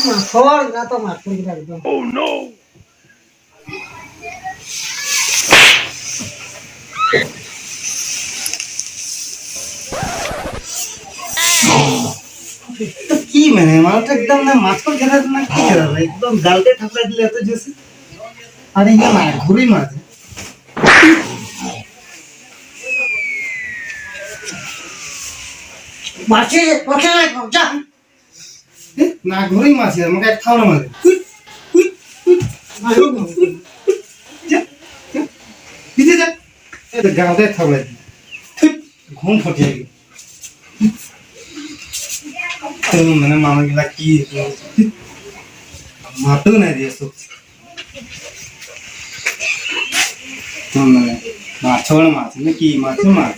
Mejor gato más peligroso. Oh no. কি মানে মালটা একদম না মাছ পর খেলা না কি খেলা একদম গালতে থাপড়া দিলে এত জেসে আরে ইয়া না ঘুরি মাছ মাছে পচে যা না ঘুরি মাছ আমাকে এক খাওয়া মাছ বিজে যা এটা গালতে থাপড়া দি ঘুম ফুটিয়ে গেল মানে মামা গিলা কি মাতো না দিয়ে সব মানে মাছ মাছ নাকি মাছ মাছ